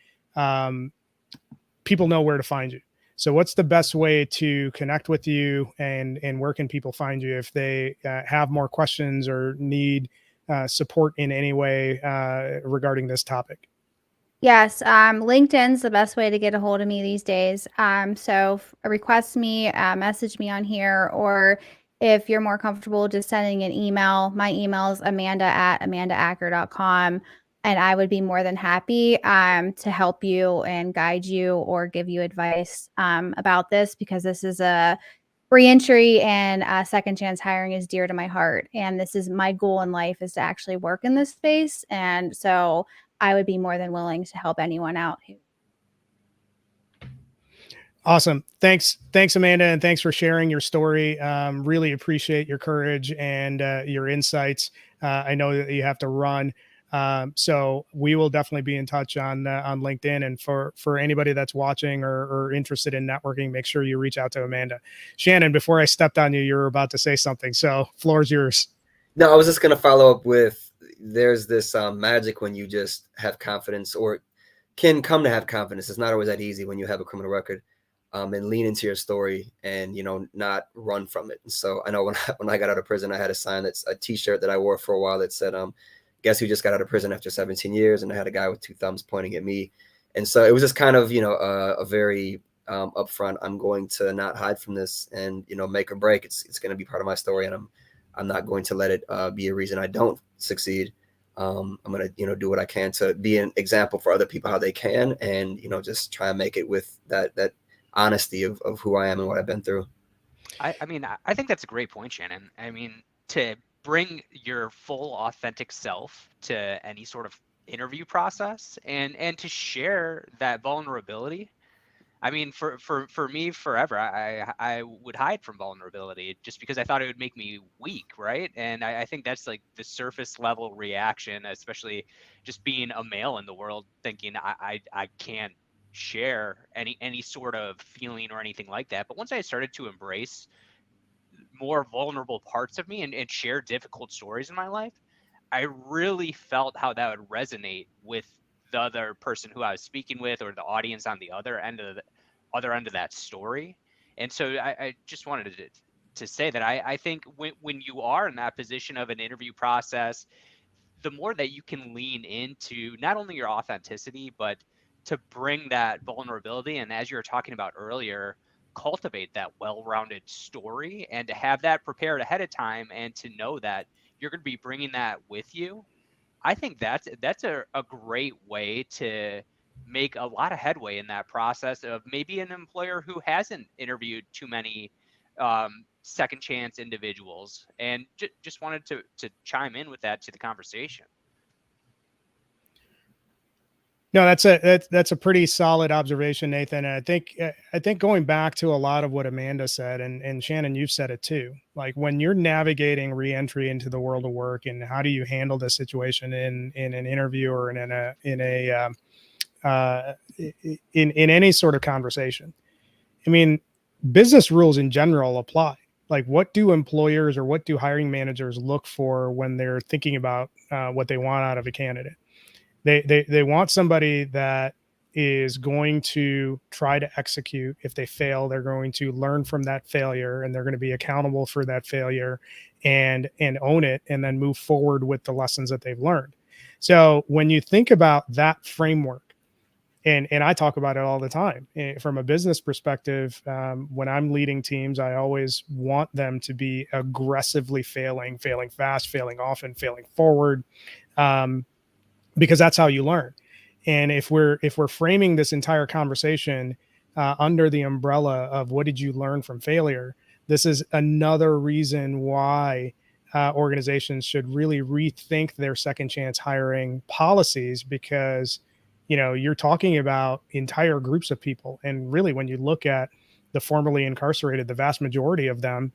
Speaker 1: people know where to find you. So what's the best way to connect with you, and where can people find you if they have more questions or need support in any way regarding this topic?
Speaker 3: Yes, LinkedIn's the best way to get a hold of me these days. So request me, message me on here, or if you're more comfortable just sending an email, my email is amanda@amandaacker.com, and I would be more than happy to help you and guide you or give you advice about this, because this is a reentry and second chance hiring is dear to my heart. And this is my goal in life, is to actually work in this space. And so I would be more than willing to help anyone out.
Speaker 1: Awesome. Thanks, Amanda, and thanks for sharing your story. Really appreciate your courage and your insights. I know that you have to run, so we will definitely be in touch on LinkedIn. And for anybody that's watching or interested in networking, make sure you reach out to Amanda. Shannon, before I stepped on you, you were about to say something, so floor's yours.
Speaker 4: No, I was just going to follow up with, there's this magic when you just have confidence, or can come to have confidence. It's not always that easy when you have a criminal record, and lean into your story and, not run from it. And so I know when I got out of prison, I had a sign, that's a t-shirt that I wore for a while that said, guess who just got out of prison after 17 years? And I had a guy with 2 thumbs pointing at me. And so it was just kind of, a very upfront, I'm going to not hide from this and, make or break. It's going to be part of my story. And I'm not going to let it be a reason I don't succeed. I'm going to, do what I can to be an example for other people, how they can, and, just try and make it with that honesty of who I am and what I've been through.
Speaker 2: I think that's a great point, Shannon. I mean, to bring your full authentic self to any sort of interview process and to share that vulnerability. I mean, for me, forever, I would hide from vulnerability just because I thought it would make me weak, right? And I think that's like the surface level reaction, especially just being a male in the world, thinking I can't share any sort of feeling or anything like that. But once I started to embrace more vulnerable parts of me and share difficult stories in my life, I really felt how that would resonate with the other person who I was speaking with, or the audience on the other end of that story. And so I just wanted to say that I think when you are in that position of an interview process, the more that you can lean into not only your authenticity, but to bring that vulnerability, and as you were talking about earlier, cultivate that well-rounded story, and to have that prepared ahead of time, and to know that you're going to be bringing that with you. I think that's a great way to make a lot of headway in that process of maybe an employer who hasn't interviewed too many second chance individuals. And just wanted to chime in with that to the conversation.
Speaker 1: No, that's a pretty solid observation, Nathan. And I think going back to a lot of what Amanda said, and Shannon, you've said it too. Like, when you're navigating reentry into the world of work, and how do you handle this situation in an interview or in any sort of conversation? I mean, business rules in general apply. Like, what do employers or what do hiring managers look for when they're thinking about what they want out of a candidate? They want somebody that is going to try to execute. If they fail, they're going to learn from that failure, and they're going to be accountable for that failure and own it, and then move forward with the lessons that they've learned. So when you think about that framework, and I talk about it all the time from a business perspective, when I'm leading teams, I always want them to be aggressively failing fast, failing often, failing forward. Because that's how you learn. And if we're framing this entire conversation under the umbrella of what did you learn from failure, this is another reason why organizations should really rethink their second chance hiring policies, because you're talking about entire groups of people. And really, when you look at the formerly incarcerated, the vast majority of them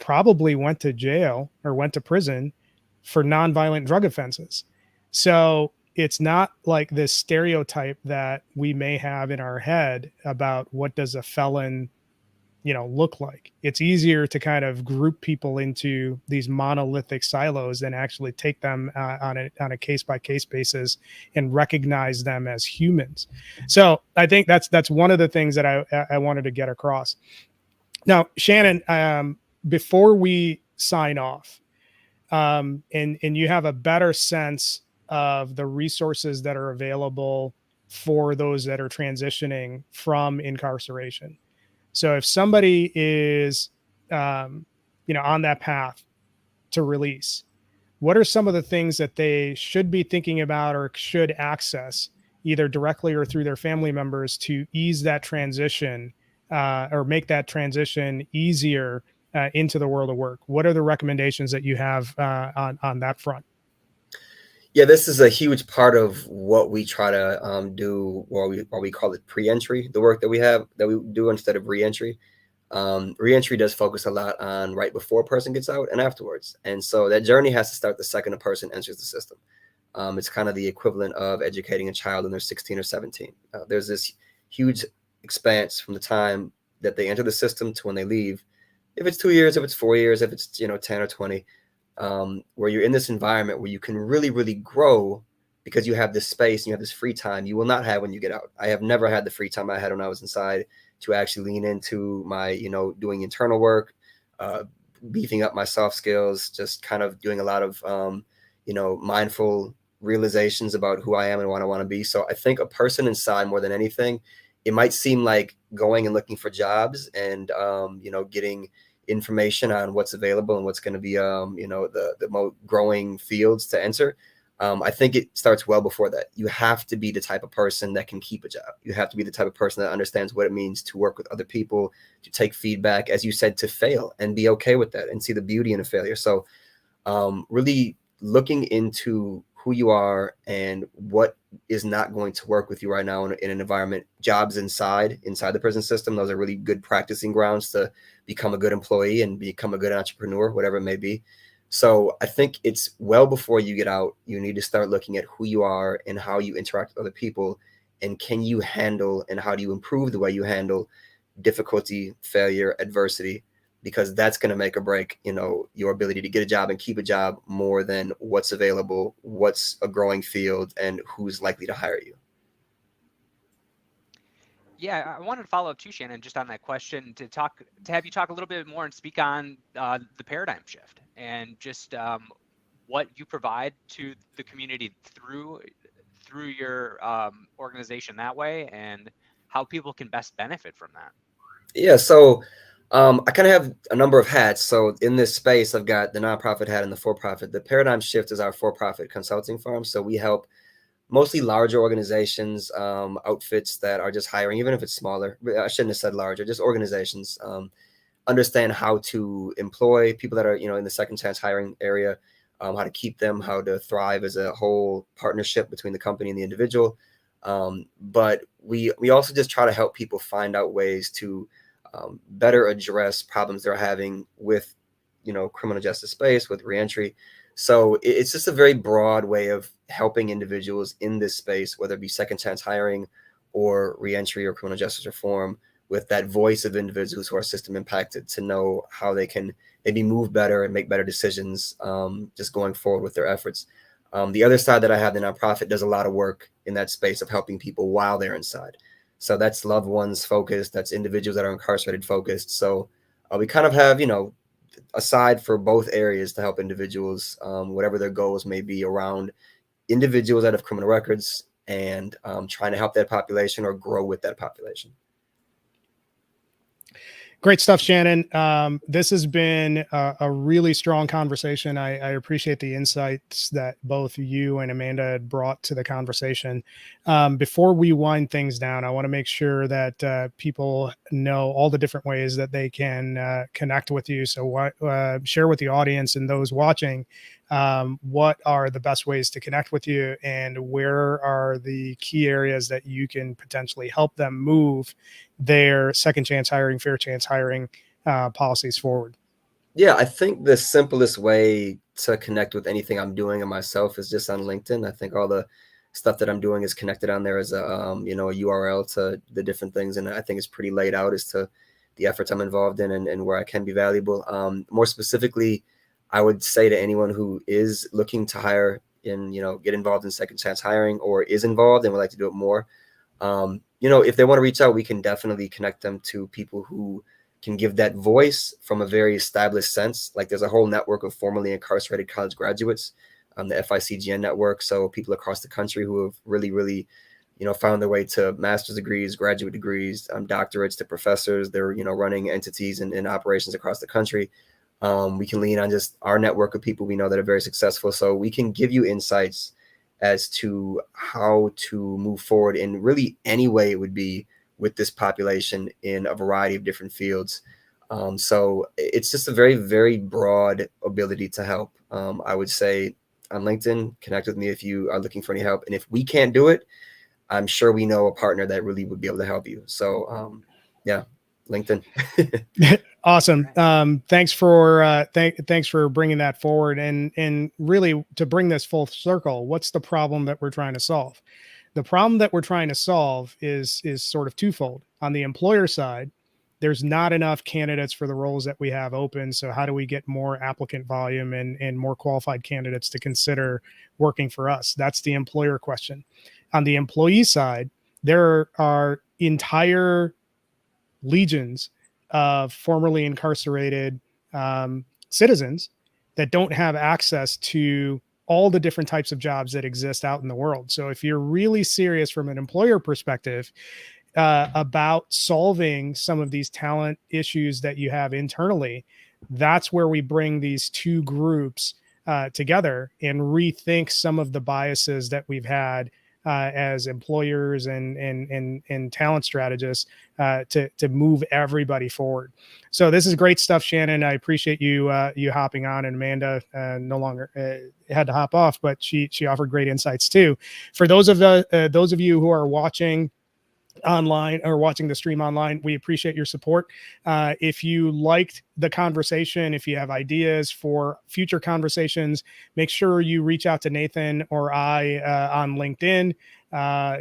Speaker 1: probably went to jail or went to prison for nonviolent drug offenses. So it's not like this stereotype that we may have in our head about what does a felon look like. It's easier to kind of group people into these monolithic silos than actually take them on a case by case basis and recognize them as humans. So I think that's one of the things that I wanted to get across. Now, Shannon, before we sign off, and you have a better sense of the resources that are available for those that are transitioning from incarceration. So if somebody is, on that path to release, what are some of the things that they should be thinking about or should access either directly or through their family members to ease that transition or make that transition easier into the world of work? What are the recommendations that you have on that front?
Speaker 4: Yeah, this is a huge part of what we try to do, or we call it pre-entry, the work that we do instead of re-entry. Re-entry does focus a lot on right before a person gets out and afterwards. And so that journey has to start the second a person enters the system. It's kind of the equivalent of educating a child when they're 16 or 17. There's this huge expanse from the time that they enter the system to when they leave. If it's 2 years, if it's 4 years, if it's 10 or 20, where you're in this environment where you can really, really grow because you have this space and you have this free time you will not have when you get out. I have never had the free time I had when I was inside to actually lean into my, doing internal work, beefing up my soft skills, just kind of doing a lot of, mindful realizations about who I am and what I want to be. So I think a person inside more than anything, it might seem like going and looking for jobs and, getting information on what's available and what's going to be, the most growing fields to enter. I think it starts well before that. You have to be the type of person that can keep a job. You have to be the type of person that understands what it means to work with other people, to take feedback, as you said, to fail and be okay with that and see the beauty in a failure. So really looking into who you are and what is not going to work with you right now in an environment. Jobs inside the prison system, those are really good practicing grounds to become a good employee and become a good entrepreneur, whatever it may be. So I think it's well before you get out, you need to start looking at who you are and how you interact with other people, and can you handle and how do you improve the way you handle difficulty, failure, adversity, because that's going to make or break, your ability to get a job and keep a job more than what's available, what's a growing field, and who's likely to hire you.
Speaker 2: Yeah, I wanted to follow up too, Shannon, just on that question to have you talk a little bit more and speak on the paradigm shift and just what you provide to the community through your organization that way, and how people can best benefit from that.
Speaker 4: Yeah, so I kind of have a number of hats. So in this space, I've got the nonprofit hat and the for-profit. The paradigm shift is our for-profit consulting firm. So we help mostly larger organizations, outfits that are just hiring, even if it's smaller. I shouldn't have said larger, just organizations, understand how to employ people that are, in the second chance hiring area, how to keep them, how to thrive as a whole partnership between the company and the individual. But we also just try to help people find out ways to better address problems they're having with, criminal justice space, with reentry. So it's just a very broad way of helping individuals in this space, whether it be second chance hiring or reentry or criminal justice reform, with that voice of individuals who are system impacted, to know how they can maybe move better and make better decisions, just going forward with their efforts. The other side that I have, the nonprofit, does a lot of work in that space of helping people while they're inside. So that's loved ones focused, that's individuals that are incarcerated focused. So we kind of have, aside for both areas to help individuals, whatever their goals may be around individuals that have criminal records and trying to help that population or grow with that population.
Speaker 1: Great stuff, Shannon. This has been a really strong conversation. I appreciate the insights that both you and Amanda had brought to the conversation. Before we wind things down, I want to make sure that people know all the different ways that they can connect with you. So share with the audience and those watching what are the best ways to connect with you, and where are the key areas that you can potentially help them move their second chance hiring, fair chance hiring policies forward?
Speaker 4: Yeah, I think the simplest way to connect with anything I'm doing and myself is just on LinkedIn. I think all the stuff that I'm doing is connected on there as a URL to the different things, and I think it's pretty laid out as to the efforts I'm involved in and where I can be valuable. More specifically, I would say to anyone who is looking to hire and, get involved in second chance hiring or is involved and would like to do it more, if they want to reach out, we can definitely connect them to people who can give that voice from a very established sense. Like there's a whole network of formerly incarcerated college graduates, the FICGN network. So people across the country who have really, found their way to master's degrees, graduate degrees, doctorates, to professors. They're, running entities and operations across the country. We can lean on just our network of people we know that are very successful. So we can give you insights as to how to move forward in really any way it would be with this population in a variety of different fields. So it's just a very, very broad ability to help. I would say on LinkedIn, connect with me if you are looking for any help. And if we can't do it, I'm sure we know a partner that really would be able to help you. So yeah, LinkedIn.
Speaker 1: Awesome. Thanks for thanks for bringing that forward, and really to bring this full circle. What's the problem that we're trying to solve? The problem that we're trying to solve is sort of twofold. On the employer side, there's not enough candidates for the roles that we have open. So how do we get more applicant volume and more qualified candidates to consider working for us? That's the employer question. On the employee side, there are entire legions of formerly incarcerated citizens that don't have access to all the different types of jobs that exist out in the world. So if you're really serious from an employer perspective about solving some of these talent issues that you have internally, that's where we bring these two groups together and rethink some of the biases that we've had as employers and talent strategists to move everybody forward. So this is great stuff, Shannon. I appreciate you hopping on, and Amanda no longer had to hop off, but she offered great insights too. For those of you who are watching online or watching the stream online, we appreciate your support. If you liked the conversation, if you have ideas for future conversations, make sure you reach out to Nathan or I on LinkedIn.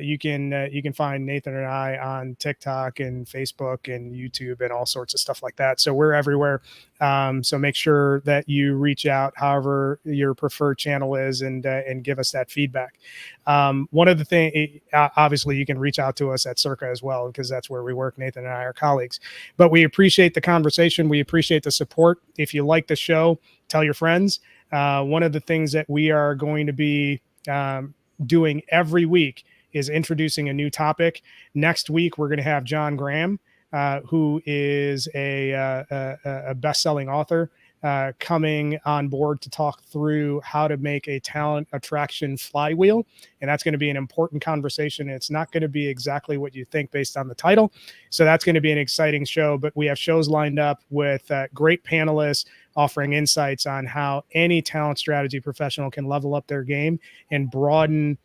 Speaker 1: You can find Nathan and I on TikTok and Facebook and YouTube and all sorts of stuff like that. So we're everywhere. So make sure that you reach out, however your preferred channel is, and give us that feedback. One of the things, obviously, you can reach out to us at Circa as well, because that's where we work. Nathan and I are colleagues. But we appreciate the conversation. We appreciate the support. If you like the show, tell your friends. One of the things that we are going to be doing every week is introducing a new topic. Next week, we're going to have John Graham, who is a best-selling author, coming on board to talk through how to make a talent attraction flywheel. And that's going to be an important conversation. It's not going to be exactly what you think based on the title. So that's going to be an exciting show, but we have shows lined up with great panelists offering insights on how any talent strategy professional can level up their game and broaden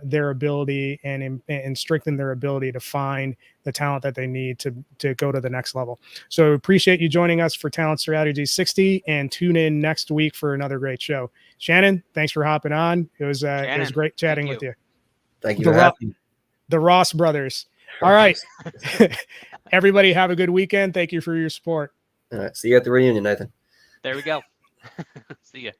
Speaker 1: their ability and strengthen their ability to find the talent that they need to go to the next level. So appreciate you joining us for Talent Strategy 60, and tune in next week for another great show. Shannon, thanks for hopping on. It was great chatting with you.
Speaker 4: Thank you for having me.
Speaker 1: The Ross brothers. All right. Everybody have a good weekend. Thank you for your support.
Speaker 4: All right. See you at the reunion, Nathan.
Speaker 2: There we go. See ya.